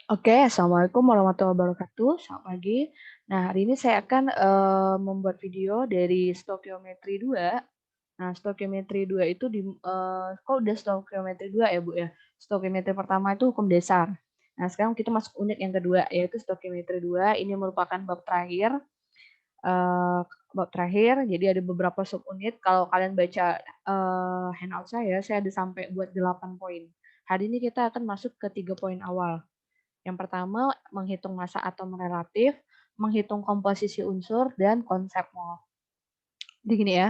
Oke, assalamualaikum warahmatullahi wabarakatuh. Selamat pagi. Nah, hari ini saya akan membuat video dari stokiometri 2. Nah, stokiometri 2 itu kok udah stokiometri 2 ya, Bu ya? Stokiometri pertama itu hukum dasar. Nah, sekarang kita masuk unit yang kedua, yaitu stokiometri 2. Ini merupakan bab terakhir. eh, Bab terakhir, jadi ada beberapa subunit. Kalau kalian baca handout saya ada sampai buat 8 poin. Hari ini kita akan masuk ke 3 poin awal. Yang pertama, menghitung massa atom relatif, menghitung komposisi unsur, dan konsep mol. Jadi gini ya,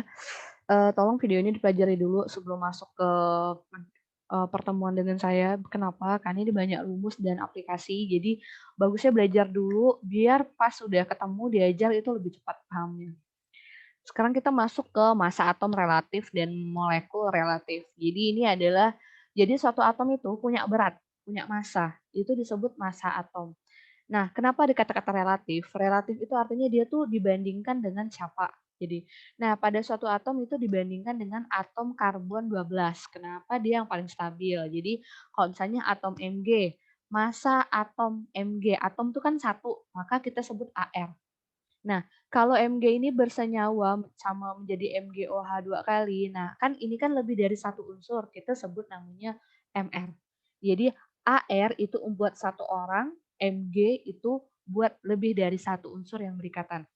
tolong videonya dipelajari dulu sebelum masuk ke pertemuan dengan saya. Kenapa? Karena ini banyak rumus dan aplikasi, jadi bagusnya belajar dulu biar pas sudah ketemu diajar itu lebih cepat pahamnya. Sekarang kita masuk ke massa atom relatif dan molekul relatif. Jadi suatu atom itu punya berat, punya massa, itu disebut massa atom. Nah, kenapa ada kata-kata relatif? Relatif itu artinya dia tuh dibandingkan dengan siapa. Nah, pada suatu atom itu dibandingkan dengan atom karbon 12. Kenapa dia yang paling stabil? Jadi, kalau misalnya atom Mg, massa atom Mg, atom itu kan satu, maka kita sebut Ar. Nah, kalau Mg ini bersenyawa sama menjadi MgOH 2 kali, nah kan ini kan lebih dari satu unsur, kita sebut namanya Mr. Jadi Ar itu buat satu orang, Mg itu buat lebih dari satu unsur yang berikatan.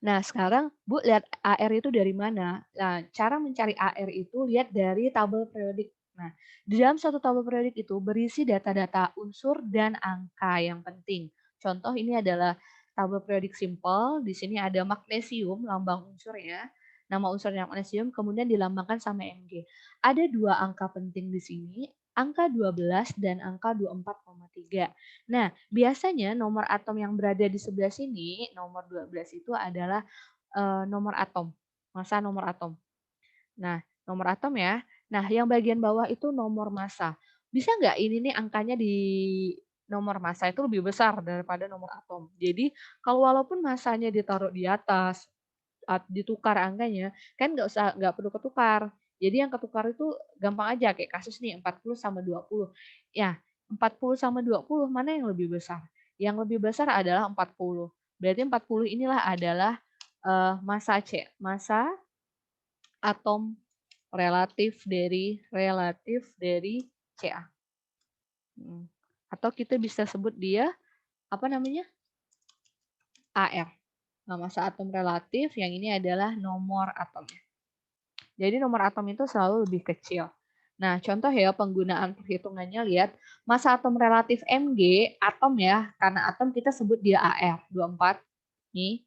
Nah, sekarang Bu lihat Ar itu dari mana? Nah, cara mencari Ar itu lihat dari tabel periodik. Nah, di dalam satu tabel periodik itu berisi data-data unsur dan angka yang penting. Contoh ini adalah tabel periodik simpel. Di sini ada magnesium, lambang unsurnya. Nama unsurnya magnesium, kemudian dilambangkan sama Mg. Ada dua angka penting di sini, angka 12 dan angka 24,3. Nah, biasanya nomor atom yang berada di sebelah sini, nomor 12 itu adalah, nomor atom, massa nomor atom. Nah, nomor atom ya. Nah, yang bagian bawah itu nomor massa. Bisa nggak ini nih angkanya di nomor massa itu lebih besar daripada nomor atom. Jadi, kalau walaupun massanya ditaruh di atas, ditukar angkanya, kan nggak perlu ketukar. Jadi yang ketukar itu gampang aja, kayak kasus nih 40 sama 20. Ya, 40 sama 20 mana yang lebih besar? Yang lebih besar adalah 40. Berarti 40 inilah adalah, massa C, massa atom relatif dari Ca. Mhm. Atau kita bisa sebut dia, apa namanya, Ar. Nah, massa atom relatif yang ini adalah nomor atomnya. Jadi nomor atom itu selalu lebih kecil. Nah, contoh ya penggunaan perhitungannya, lihat massa atom relatif Mg, atom ya, karena atom kita sebut dia Ar, 24 nih.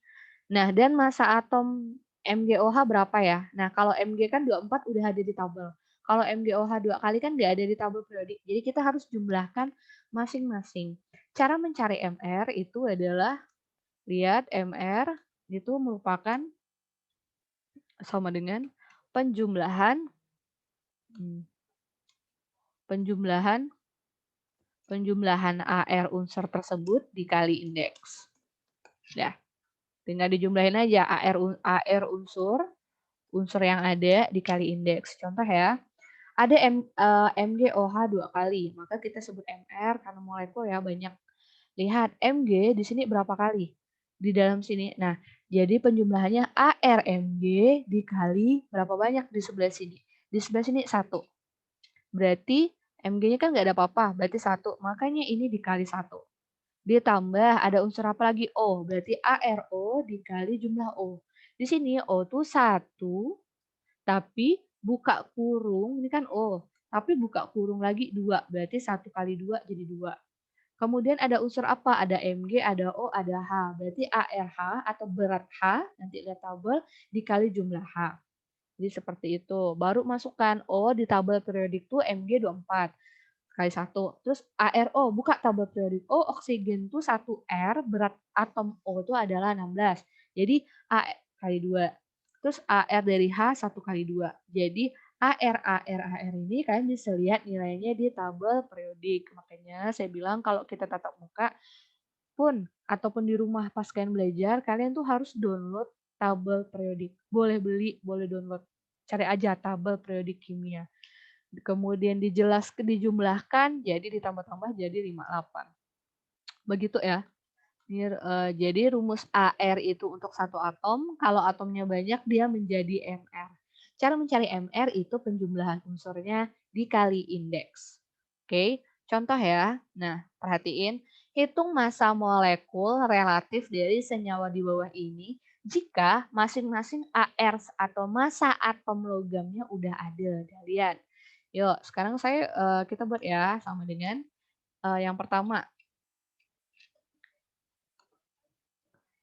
Nah, dan massa atom MgOH berapa ya? Nah, kalau Mg kan 24 udah ada di tabel. Kalau MgOH 2 kali kan nggak ada di tabel periodik. Jadi kita harus jumlahkan masing-masing. Cara mencari Mr itu adalah, lihat Mr itu merupakan sama dengan penjumlahan hmm, penjumlahan penjumlahan Ar unsur tersebut dikali indeks. Dah, tinggal dijumlahin aja Ar unsur yang ada dikali indeks. Contoh ya, ada MgOH 2 kali, maka kita sebut Mr karena molekul ya banyak. Lihat Mg di sini berapa kali? Di dalam sini. Nah, jadi penjumlahannya ArMg dikali berapa banyak di sebelah sini? Di sebelah sini 1. Berarti Mg-nya kan nggak ada apa-apa, berarti 1. Makanya ini dikali 1. Ditambah ada unsur apa lagi? O. Berarti ARO dikali jumlah O. Di sini O itu 1, tapi buka kurung, ini kan O. Tapi buka kurung lagi 2. Berarti 1 kali 2 jadi 2. Kemudian ada unsur apa? Ada Mg, ada O, ada H. Berarti ARH atau berat H, nanti lihat tabel, dikali jumlah H. Jadi seperti itu. Baru masukkan O di tabel periodik tuh Mg 24 kali 1. Terus ARO, buka tabel periodik. O oksigen tuh 1 R, berat atom O itu adalah 16. Jadi A kali 2. Terus AR dari H 1 kali 2. Jadi AR ini kalian bisa lihat nilainya di tabel periodik. Makanya saya bilang kalau kita tatap muka pun ataupun di rumah pas kalian belajar, kalian tuh harus download tabel periodik. Boleh beli, boleh download. Cari aja tabel periodik kimia. kemudian dijumlahkan, jadi ditambah-tambah jadi 58. Begitu ya. Jadi rumus AR itu untuk satu atom, kalau atomnya banyak dia menjadi MR. Cara mencari MR itu penjumlahan unsurnya dikali indeks. Oke, contoh ya. Nah, perhatiin, hitung massa molekul relatif dari senyawa di bawah ini jika masing-masing AR atau massa atom logamnya udah ada. Lihat. Yuk, sekarang kita buat ya sama dengan yang pertama.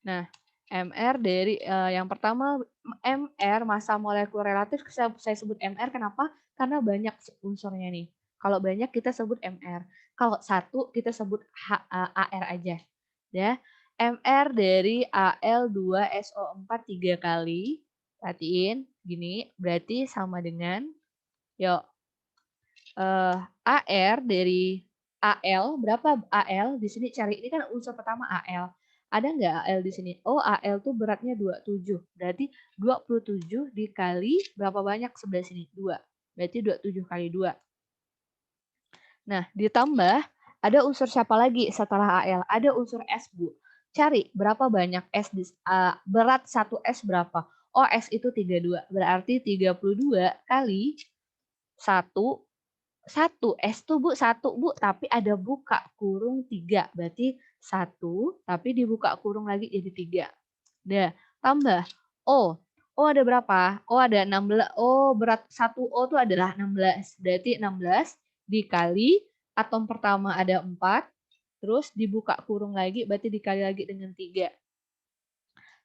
Nah, MR dari yang pertama MR massa molekul relatif saya sebut MR kenapa? Karena banyak unsurnya nih. Kalau banyak kita sebut MR. Kalau satu kita sebut AR aja. Ya. MR dari Al2SO4 3 kali. Perhatiin gini, berarti sama dengan yuk AR dari AL, berapa AL? Di sini cari, ini kan unsur pertama AL. Ada nggak AL di sini? Oh, AL tuh beratnya 27. Berarti 27 dikali berapa banyak sebelah sini? 2. Berarti 27 kali 2. Nah, ditambah ada unsur siapa lagi setelah AL? Ada unsur S, Bu. Cari berapa banyak S berat 1 S berapa? Oh, S itu 32. Berarti 32 kali 1 S tuh Bu, 1 Bu, tapi ada buka kurung 3. Berarti 1, tapi dibuka kurung lagi jadi 3. Udah, tambah O. O ada berapa? O ada 16. O berat 1 O itu adalah 16. Berarti 16 dikali atom pertama ada 4, terus dibuka kurung lagi, berarti dikali lagi dengan 3.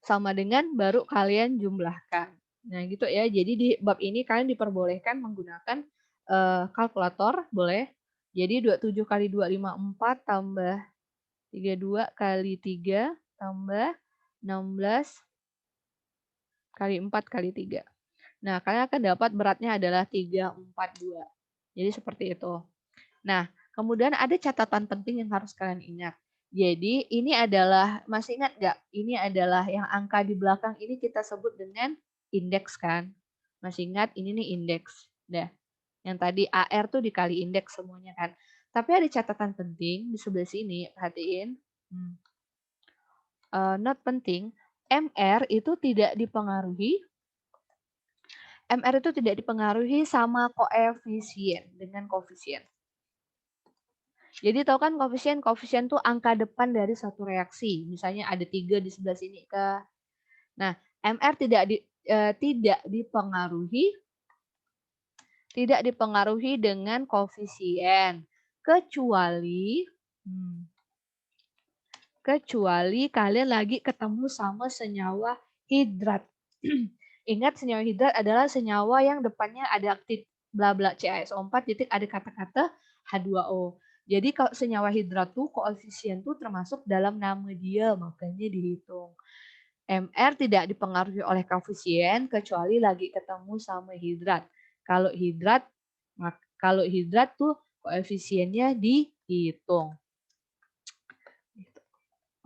Sama dengan baru kalian jumlahkan. Nah, gitu ya. Jadi di bab ini kalian diperbolehkan menggunakan kalkulator, boleh. Jadi 27 kali 2, 54 tambah 32 kali 3 tambah 16 kali 4 kali 3. Nah, kalian akan dapat beratnya adalah 342. Jadi seperti itu. Nah, kemudian ada catatan penting yang harus kalian ingat. Jadi ini adalah, masih ingat nggak? Ini adalah yang angka di belakang ini kita sebut dengan indeks kan? Masih ingat ini nih indeks. Dah. Yang tadi AR tuh dikali indeks semuanya kan. Tapi ada catatan penting di sebelah sini, perhatiin. Note penting, MR itu tidak dipengaruhi sama koefisien, dengan koefisien. Jadi tahu kan koefisien tuh angka depan dari satu reaksi. Misalnya ada 3 di sebelah sini ke. Nah, MR tidak dipengaruhi dengan koefisien kecuali kalian lagi ketemu sama senyawa hidrat. Ingat, senyawa hidrat adalah senyawa yang depannya ada bla bla CaSO4 titik ada kata-kata H2O. Jadi kalau senyawa hidrat tuh koefisien tuh termasuk dalam nama dia, makanya dihitung. MR tidak dipengaruhi oleh koefisien kecuali lagi ketemu sama hidrat. Kalau hidrat tuh koefisiennya dihitung.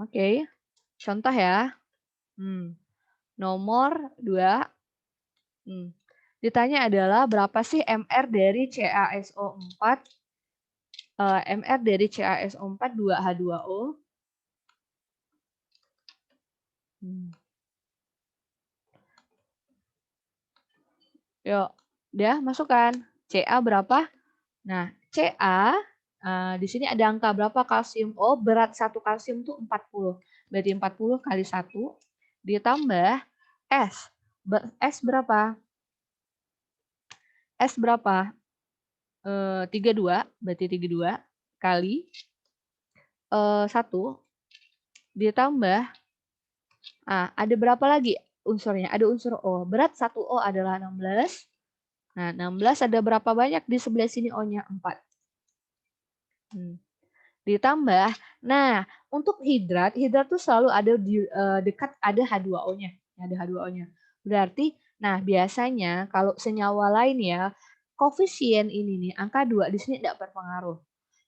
Oke, contoh ya. Nomor 2. Ditanya adalah berapa sih MR dari CaSO4? MR dari CaSO4 2H2O. Yuk, udah masukkan. Ca berapa? Nah, Ca di sini ada angka berapa kalsium? Oh, berat 1 kalsium itu 40. Berarti 40 kali 1 ditambah S. S berapa? S berapa? 32, berarti 32 kali 1 ditambah, ada berapa lagi unsurnya? Ada unsur O. Berat 1 O adalah 16. Nah, 16 ada berapa banyak di sebelah sini O-nya? 4. Ditambah, nah untuk hidrat tuh selalu ada di dekat ada H2O-nya. Ada H2O-nya. Berarti, nah biasanya kalau senyawa lain ya, koefisien ini nih, angka 2 di sini tidak berpengaruh.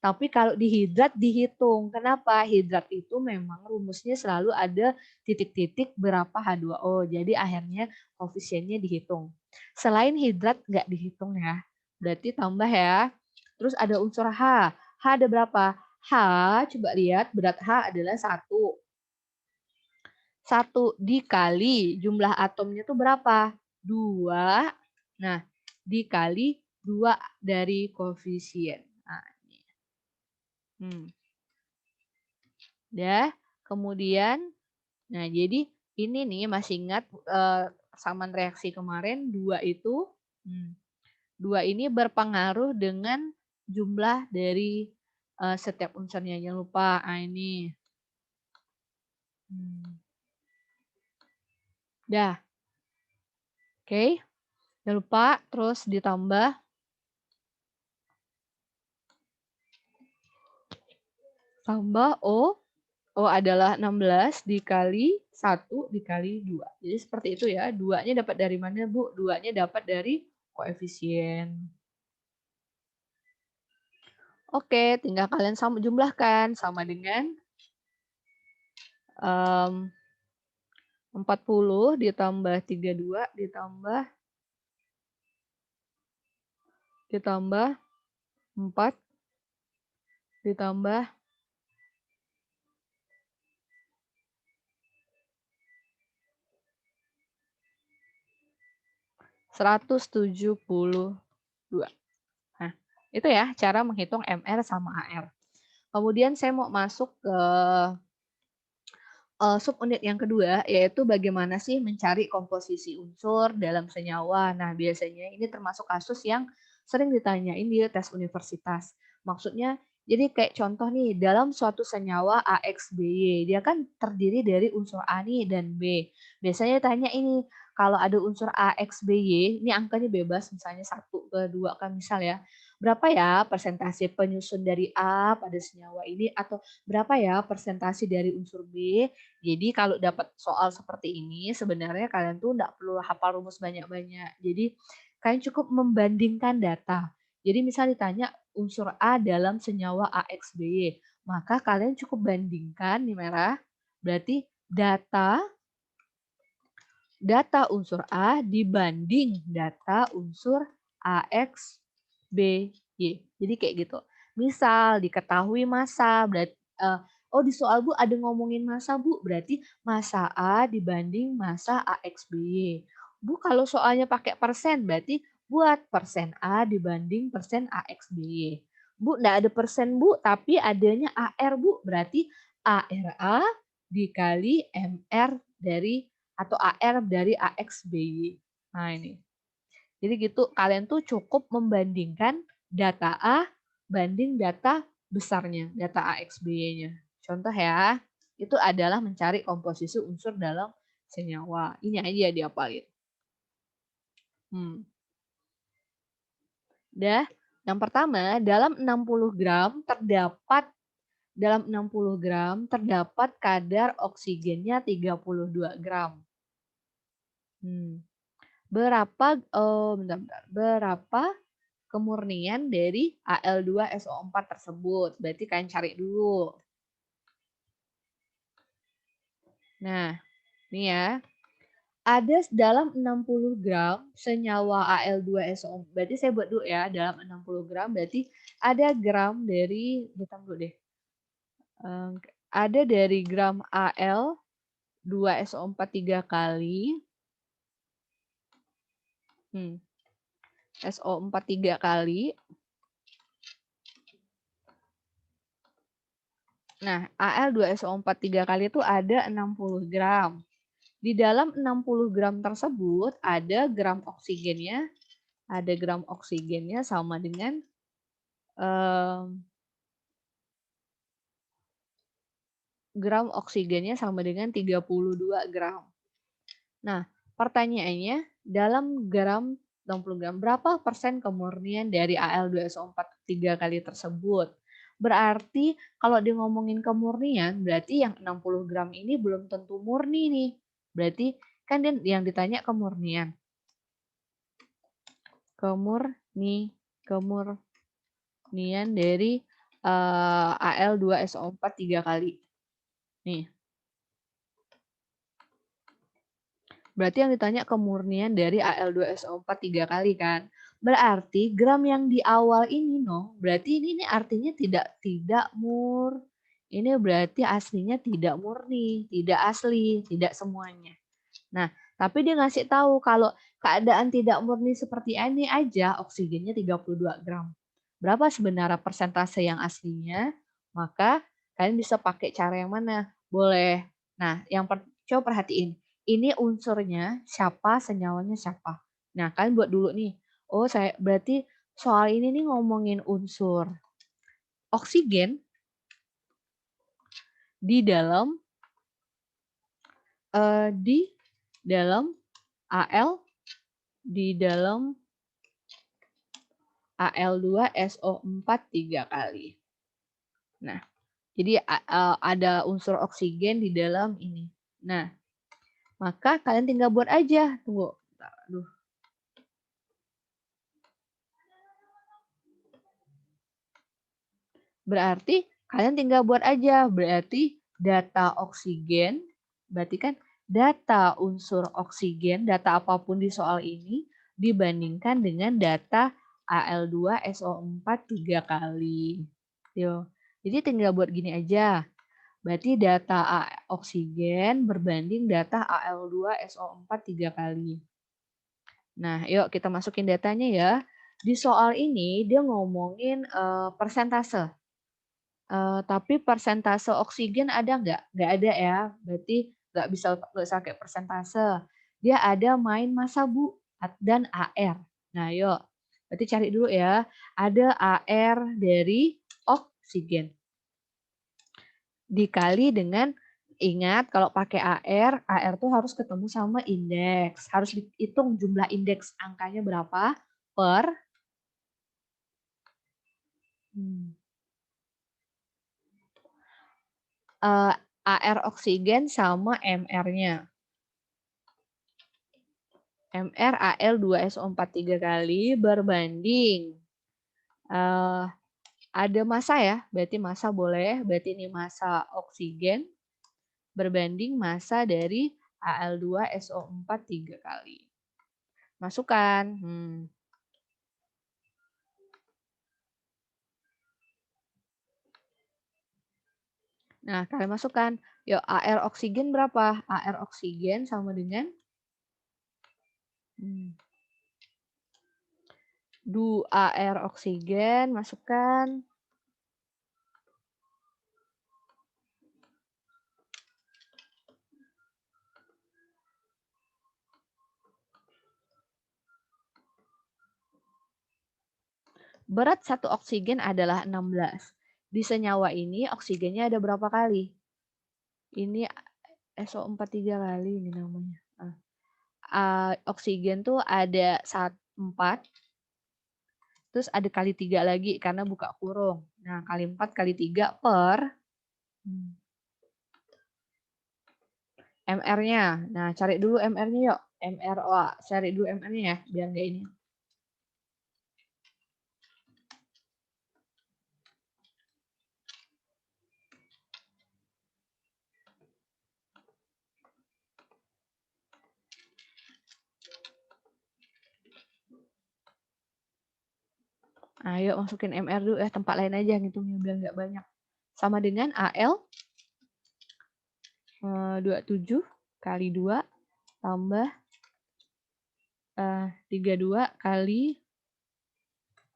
Tapi kalau di hidrat dihitung. Kenapa? Hidrat itu memang rumusnya selalu ada titik-titik berapa H2O. Jadi akhirnya koefisiennya dihitung. Selain hidrat nggak dihitung ya. berarti tambah ya. Terus ada unsur H. H ada berapa? H, coba lihat berat H adalah 1. 1 dikali jumlah atomnya itu berapa? 2. Nah, dikali 2 dari koefisien. Nah, ini. Ya, kemudian, nah jadi ini nih masih ingat persamaan reaksi kemarin 2 itu, 2 ini berpengaruh dengan jumlah dari setiap unsurnya. Jangan lupa, nah ini. Dah. Oke. Jangan lupa terus ditambah O. O adalah 16 dikali 1 dikali 2. Jadi seperti itu ya. 2-nya dapat dari mana, Bu? 2-nya dapat dari koefisien. Oke, tinggal kalian jumlahkan sama dengan 40 ditambah 32 ditambah 4 ditambah 172. Nah, itu ya cara menghitung MR sama AR. Kemudian saya mau masuk ke subunit yang kedua, yaitu bagaimana sih mencari komposisi unsur dalam senyawa. Nah, biasanya ini termasuk kasus yang sering ditanyain di tes universitas. Maksudnya, jadi kayak contoh nih, dalam suatu senyawa AXBY, dia kan terdiri dari unsur A nih dan B. Biasanya tanya ini, kalau ada unsur AXBY, ini angkanya bebas, misalnya 1 ke 2 kan misal ya. Berapa ya persentase penyusun dari A pada senyawa ini, atau berapa ya persentase dari unsur B. Jadi kalau dapat soal seperti ini, sebenarnya kalian tuh nggak perlu hafal rumus banyak-banyak. Jadi kalian cukup membandingkan data. Jadi misal ditanya unsur A dalam senyawa AXBY, maka kalian cukup bandingkan di merah, berarti data unsur A dibanding data unsur AXBY. Jadi kayak gitu. Misal diketahui massa, berarti oh di soal Bu ada ngomongin massa Bu, berarti massa A dibanding massa AXBY. Bu kalau soalnya pakai persen, berarti buat persen A dibanding persen AXBY. Bu enggak ada persen Bu, tapi adanya AR Bu, berarti ARA dikali MR dari atau AR dari AXBY. Nah ini. Jadi gitu kalian tuh cukup membandingkan data A banding data besarnya, data AXBY-nya. Contoh ya, itu adalah mencari komposisi unsur dalam senyawa. Ini aja diapalin. Dah, yang pertama dalam 60 gram terdapat kadar oksigennya 32 gram. Berapa kemurnian dari Al2SO4 tersebut? Berarti kalian cari dulu. Nah, ini ya. Ada dalam 60 gram senyawa Al2SO4. Berarti saya buat dulu ya, dalam 60 gram berarti ada gram dari, kita dulu deh. Ada dari gram Al2SO4 3 kali. SO4 3 kali. Nah, Al2SO4 3 kali itu ada 60 gram. Di dalam 60 gram tersebut ada gram oksigennya. Ada gram oksigennya sama dengan gram oksigennya sama dengan 32 gram. Nah, pertanyaannya dalam gram 60 gram berapa persen kemurnian dari Al2SO4 3 kali tersebut? Berarti kalau dia ngomongin kemurnian, berarti yang 60 gram ini belum tentu murni nih. Berarti kan dia yang ditanya kemurnian. Kemurnian dari Al2SO4 3 kali. Nih. Berarti yang ditanya kemurnian dari Al2SO4 3 kali kan. Berarti gram yang di awal ini berarti ini artinya tidak mur. Ini berarti aslinya tidak murni, tidak asli, tidak semuanya. Nah, tapi dia ngasih tahu kalau keadaan tidak murni seperti ini aja oksigennya 32 gram. Berapa sebenarnya persentase yang aslinya? Maka kalian bisa pakai cara yang mana? Boleh. Nah, coba perhatiin. Ini unsurnya siapa, senyawanya siapa. Nah, kalian buat dulu nih. Oh, saya berarti soal ini nih ngomongin unsur oksigen di dalam di dalam Al di dalam Al2SO4 3 kali. Nah, jadi ada unsur oksigen di dalam ini. Nah, maka kalian tinggal buat aja. Tunggu. Aduh. Berarti kalian tinggal buat aja. Berarti data oksigen, berarti kan data unsur oksigen, data apapun di soal ini dibandingkan dengan data Al2SO4 3 kali. Yo. Jadi tinggal buat gini aja. Berarti data oksigen berbanding data Al2SO4 3 kali. Nah, yuk kita masukin datanya ya. Di soal ini dia ngomongin persentase. Tapi persentase oksigen ada nggak? Nggak ada ya. Berarti nggak bisa pakai persentase. Dia ada main massa Bu dan AR. Nah, yuk. Berarti cari dulu ya. Ada AR dari oksigen. Dikali dengan, ingat kalau pakai AR tuh harus ketemu sama indeks. Harus dihitung jumlah indeks angkanya berapa per AR oksigen sama MR-nya. MR Al2SO4 3 kali berbanding ada massa ya, berarti massa boleh, berarti ini massa oksigen berbanding massa dari Al2SO4 3 kali. Masukkan. Nah, kalian masukkan. Yuk, AR oksigen berapa? AR oksigen sama dengan 2 AR oksigen, masukkan. Berat satu oksigen adalah 16. Di senyawa ini oksigennya ada berapa kali? Ini SO4 3 kali ini namanya. Oksigen tuh ada 4, terus ada kali 3 lagi karena buka kurung. Nah, kali 4 kali 3 per MR-nya. Nah, cari dulu MR-nya yuk. MRO, cari dulu MR-nya ya, biar nggak ini. Ayo masukin MR dulu ya, tempat lain aja ngitungnya biar nggak banyak. Sama dengan AL 27 kali 2 tambah 32 kali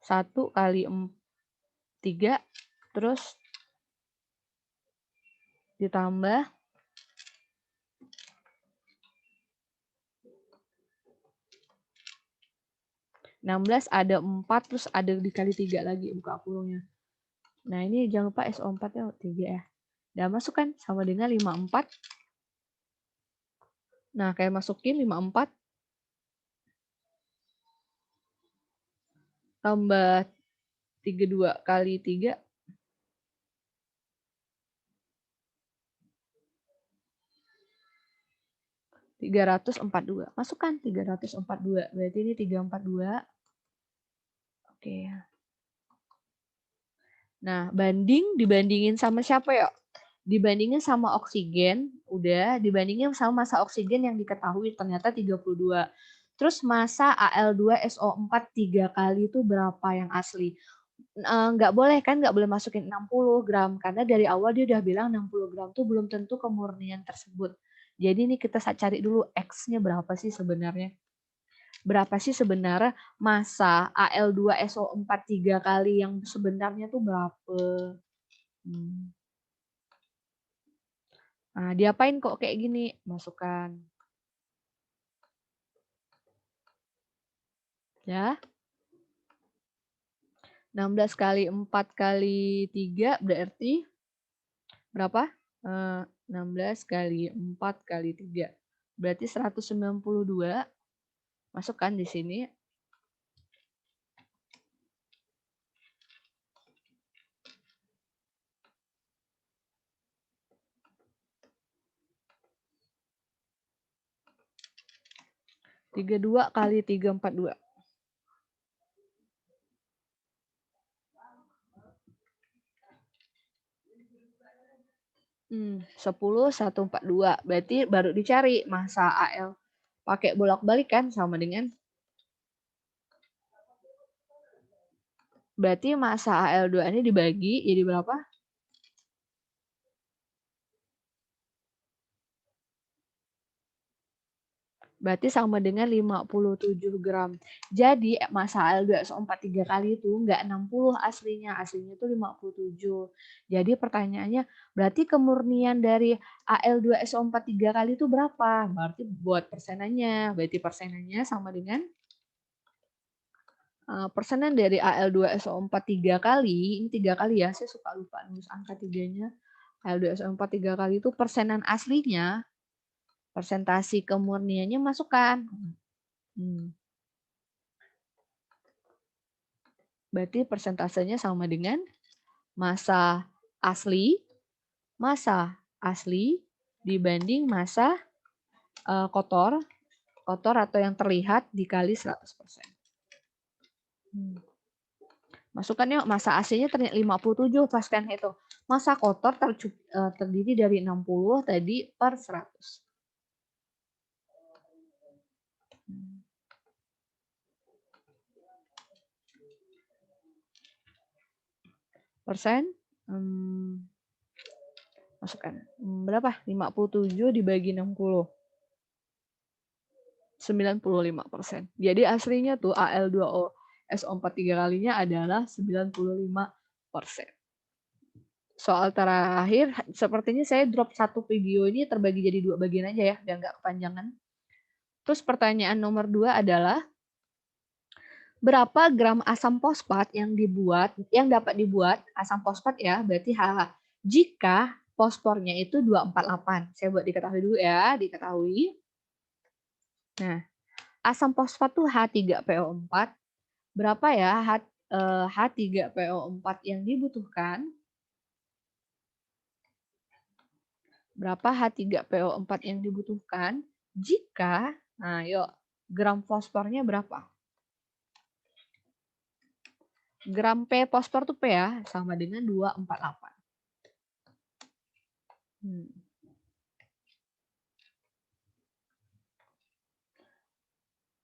1 kali 3 terus ditambah 16 ada 4 terus ada dikali 3 lagi buka kurungnya. Nah, ini jangan lupa SO4-nya 3 ya. Dan masukkan sama dengan 54. Nah, kayak masukin 54 tambah 32 kali 3 342. Masukkan 342. Berarti ini 342. Oke. Nah, dibandingin sama siapa ya? Dibandingin sama oksigen, udah dibandingin sama massa oksigen yang diketahui ternyata 32. Terus massa Al2SO4 3 kali itu berapa yang asli? Nggak boleh kan, nggak boleh masukin 60 gram. Karena dari awal dia udah bilang 60 gram tuh belum tentu kemurnian tersebut. Jadi ini kita cari dulu X-nya berapa sih sebenarnya. Berapa sih sebenarnya massa Al2SO4 3 kali yang sebenarnya tuh berapa? Nah, diapain kok kayak gini? Masukkan. Ya. 16 kali 4 kali 3 berarti berapa? 16 kali 4 kali 3. Berarti 192. Masukkan di sini. Tiga dua kali 342. 10,142. Berarti baru dicari massa AL. Pakai bolak-balik kan sama dengan. Berarti massa AL2 ini dibagi jadi berapa? Berarti sama dengan 57 gram. Jadi massa Al2SO4 3 kali itu enggak 60 aslinya. Aslinya itu 57. Jadi pertanyaannya, berarti kemurnian dari Al2SO4 3 kali itu berapa? Berarti buat persenannya. Berarti persenannya sama dengan persenan dari Al2SO4 3 kali. Ini 3 kali ya, saya suka lupa nulis angka 3-nya. Al2SO4 3 kali itu persenan aslinya. Persentasi kemurniannya masukkan. Berarti persentasenya sama dengan massa asli dibanding massa kotor atau yang terlihat dikali 100%. Masukkan yuk, massa aslinya ternyata 57 pas kan itu. Massa kotor terdiri dari 60 tadi per 100. Persen. Masukkan. Berapa? 57 dibagi 60. 95%. Jadi aslinya tuh Al2O SO4 3 kalinya adalah 95%. Soal terakhir, sepertinya saya drop satu video ini terbagi jadi 2 bagian aja ya, biar nggak kepanjangan. Terus pertanyaan nomor 2 adalah, berapa gram asam fosfat yang dapat dibuat, asam fosfat ya, berarti HH, jika fosfornya itu 248. Saya buat diketahui dulu ya, diketahui. Nah, asam fosfat tuh H3PO4. Berapa ya H3PO4 yang dibutuhkan? Berapa H3PO4 yang dibutuhkan jika, nah yuk, gram fosfornya berapa? Gram P fosfor tuh P ya, sama dengan 248.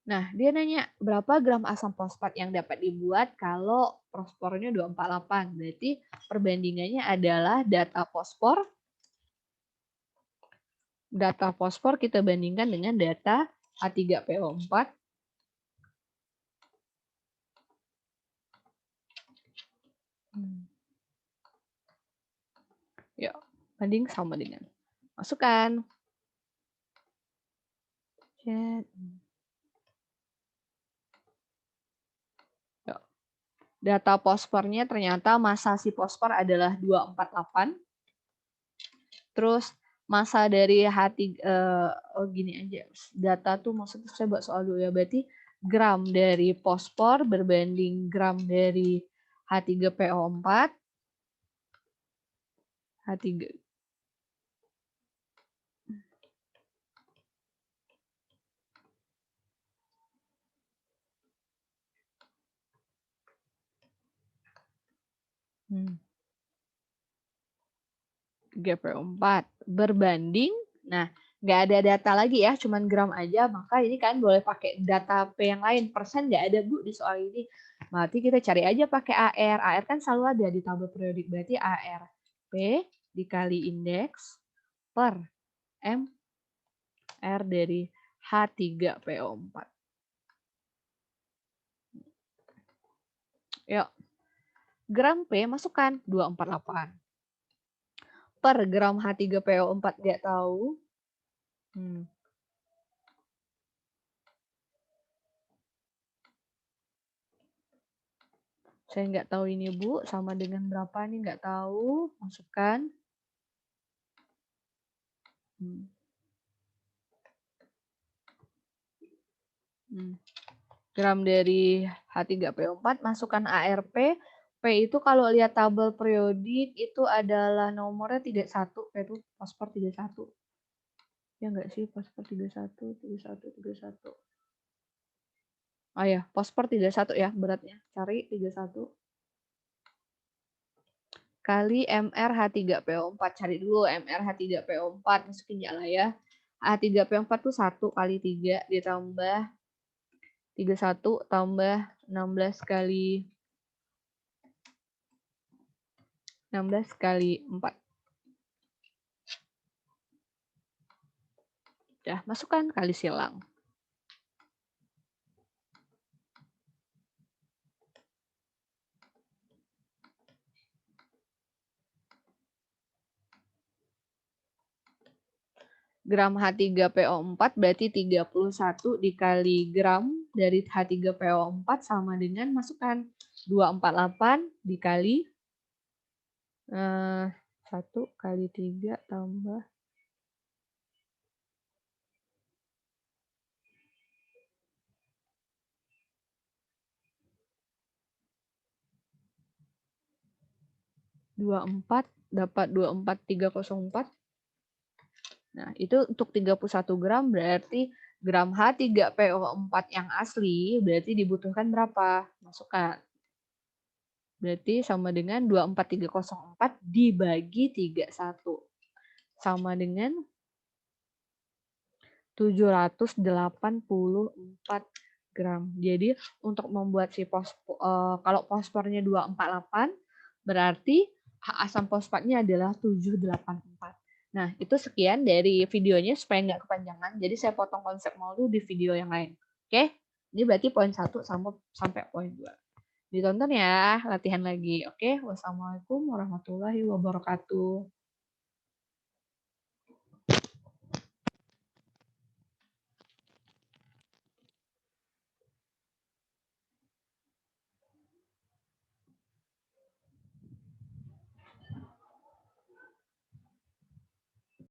Nah, dia nanya berapa gram asam fosfat yang dapat dibuat kalau fosfornya 248. Berarti perbandingannya adalah data fosfor kita bandingkan dengan data H3PO4. Ya, banding sama dengan. Masukkan. Data fosfornya ternyata massa si fosfor adalah 248. Terus massa dari gini aja. Data tuh maksudnya saya buat soal dulu ya. Berarti gram dari fosfor berbanding gram dari H3PO4. H3 3PO4 berbanding, nah nggak ada data lagi ya, cuman gram aja, maka ini kan boleh pakai data P yang lain. Persen nggak ada Bu di soal ini. Berarti kita cari aja pakai AR. AR kan selalu ada di tabel periodik. Berarti AR P dikali indeks per M R dari H3PO4. Yuk, gram P masukkan 248. Per gram H3PO4 nggak tahu. Saya nggak tahu ini Bu, sama dengan berapa nih nggak tahu. Masukkan. Gram dari H3PO4, masukkan ARP. P itu kalau lihat tabel periodik itu adalah nomornya 31. P itu fosfor 31. Ya enggak sih, fosfor 31, 31, 31. Oh ya, fosfor 31 ya beratnya. Cari 31. Kali MrH3PO4. Cari dulu MrH3PO4. Masukin lah ya. H3PO4 itu 1 kali 3 ditambah 31 tambah 16 kali 4. Udah, masukkan kali silang. Gram H3PO4 berarti 31 dikali gram dari H3PO4 sama dengan masukkan 248 dikali 1 kali 3 tambah 24 dapat 24304. Nah, itu untuk 31 gram berarti gram H3PO4 yang asli berarti dibutuhkan berapa? Masukkan. Berarti sama dengan 24304 dibagi 31. Sama dengan 784 gram. Jadi untuk membuat si kalau fosfornya 248 berarti asam fosfatnya adalah 784. Nah, itu sekian dari videonya supaya nggak kepanjangan. Jadi saya potong konsep moldu di video yang lain. Oke? Ini berarti poin 1 sampai poin 2. Ditonton ya, latihan lagi. Oke? Wassalamualaikum warahmatullahi wabarakatuh.